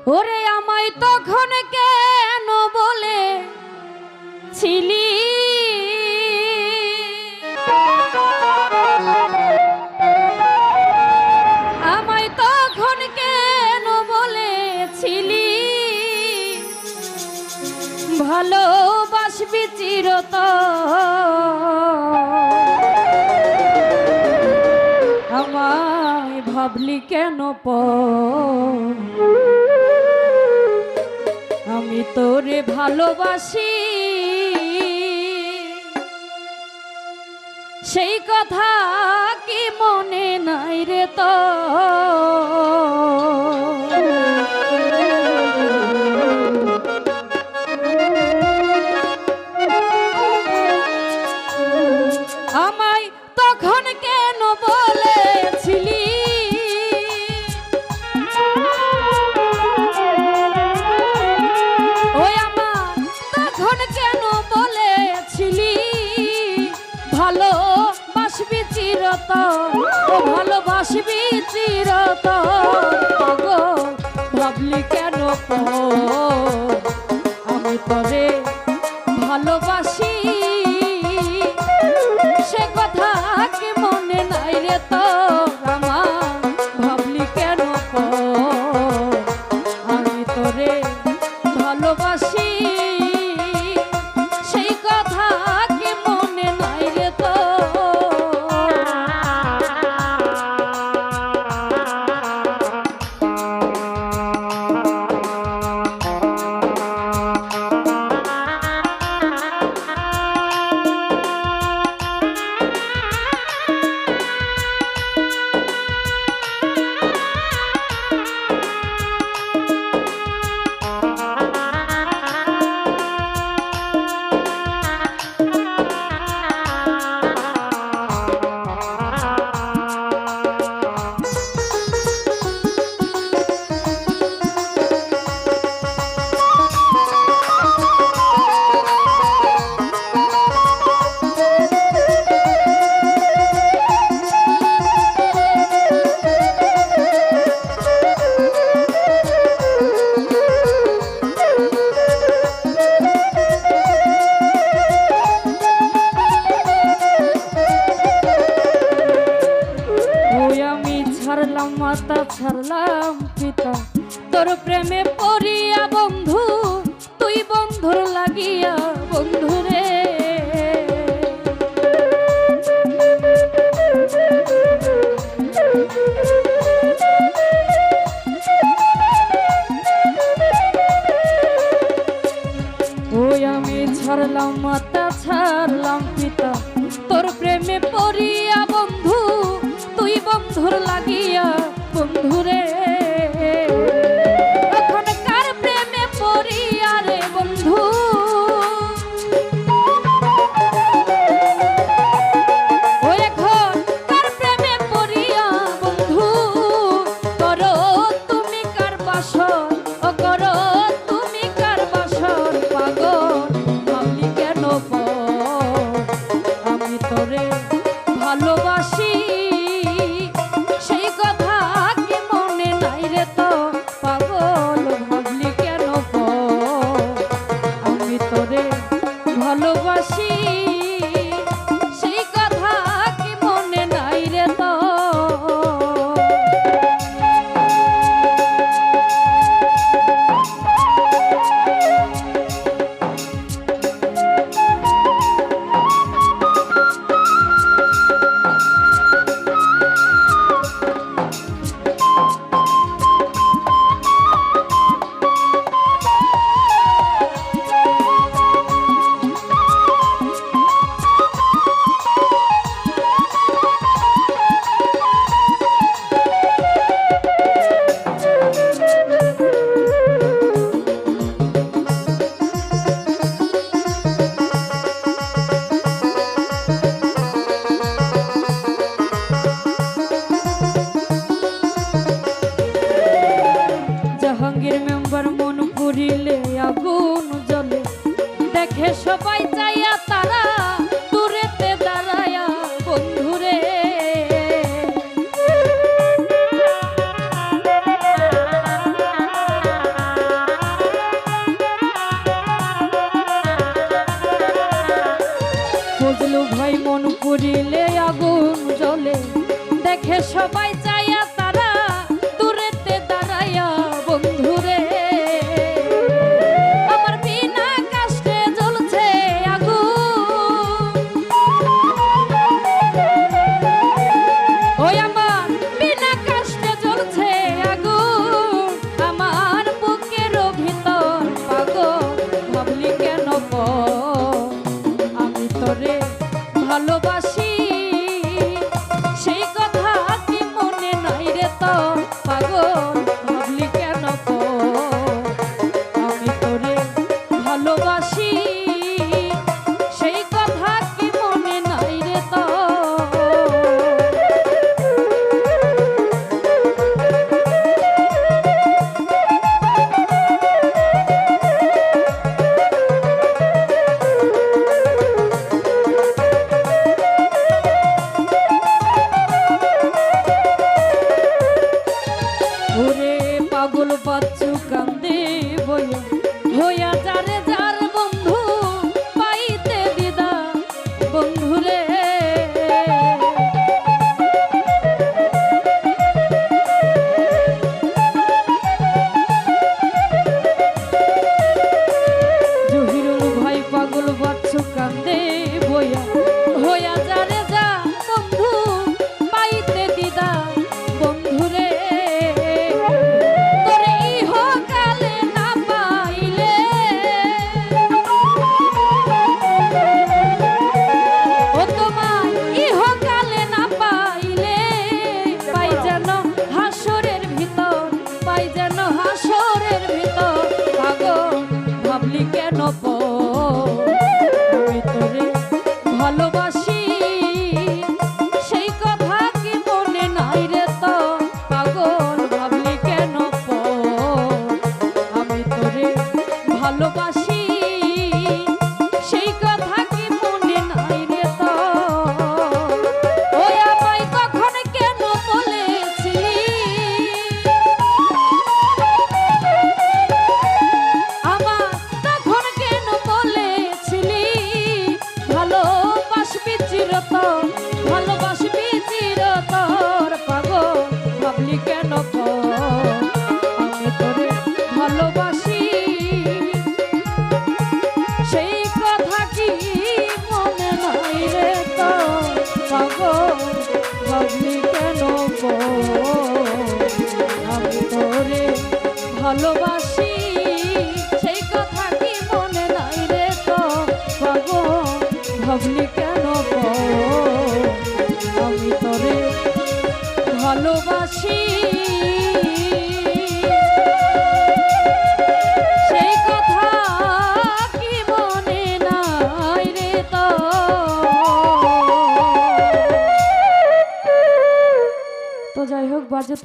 ওরে আমায় তখন কেন বলে ছিলি আমায় তখন কেন বলেছিলি ভালোবাসবি চিরতন আমায় ভাবলি কেন আমি তোরে ভালোবাসি সেই কথা কি মনে নাই রে তো আমায় তখন কেন বলেছিলি ওই আমার তখন কেন বলেছিলি ভালোবাসবি চিরতন ও ভালোবাসবি চিরতন গো ভাবলি কেন আমি তরে ভালোবাসি সে কথা কি মনে নাই রে তো আমার ভাবলি কেন আমি তোরে ভালোবাসি সেই কথা কি মনে নাই রে তো ছাড়লাম মাতা ছাড়লাম পিতা তোর প্রেমে পড়িয়া বন্ধু তুই বন্ধুর লাগিয়া বন্ধু রে ওই আমি ছাড়লাম মাতা ছাড়লাম পিতা তোর প্রেমে পড়িয়া বন্ধু তুই বন্ধুর লাগিয়া বন্ধুরে এখন কার প্রেমে পড়িয়া রে বন্ধু ও এখন কার প্রেমে পড়িয়া বন্ধু করো তুমি কার বাসর ও করো তুমি কার বাসর পাগল ভাবলি কেন আমি তোরে ভালোবাসি সেই কথা কি মনে নাই রে তো পাগল ভাবলি কেন আমি তোরে ভালোবাসি সেই কথা কি মনে নাই রে তো আগুন জ্বলে দেখে সবাই চাইয়া তারা দূরেতে দাঁড়ায়া বন্ধুরে দেখে সবাই চাইয়া তারা দূরেতে দাঁড়াইয়া বন্ধুরে আমার বিনা কষ্টে জ্বলছে আগুন ওই আমার বিনা কষ্টে জ্বলছে আগুন আমার বুকের ভিতর পাগল ভাবলি কেন আমি তোরে ভালোবাসি সেই কথা কি মনে নাই রে তো পাগল ভাবলি কেন আমি তোরে ভালোবাসি সেই কথা কি মনে নাই রে তো পাগল বাচ্চু কান্দে বইয়া হইয়া যারে যার বন্ধু পাইতে দিদা বন্ধুরে জহিরুল ভাই পাগল বাচ্চু কান্দে বইয়া হইয়া যারে যা বন্ধু পাইতে দিদা বন্ধুরে ভাবলি কেন আমি তোরে ভালোবাসি সেই কথা কি মনে নাই রে তো পাগল ভাবলি কেন আমি তোরে ভালোবাসি সেই কথা কি মনে নাই রে তো ওই আমায় তখন কেন বলেছিলি ভালোবাসবি চিরতর পাগল ভাবলি কেন আমি তোরে ভালোবাসি সেই কথা কি মনে নাই রে তো পাগল ভাবলি কেন আমি তোরে ভালোবাসি সেই কথা কি মনে নাই রে তো পাগল ভাবলি কেন আমি তোরে ভালোবাসি সেই কথা কি মনে নাই রে তো যাই হোক বাজে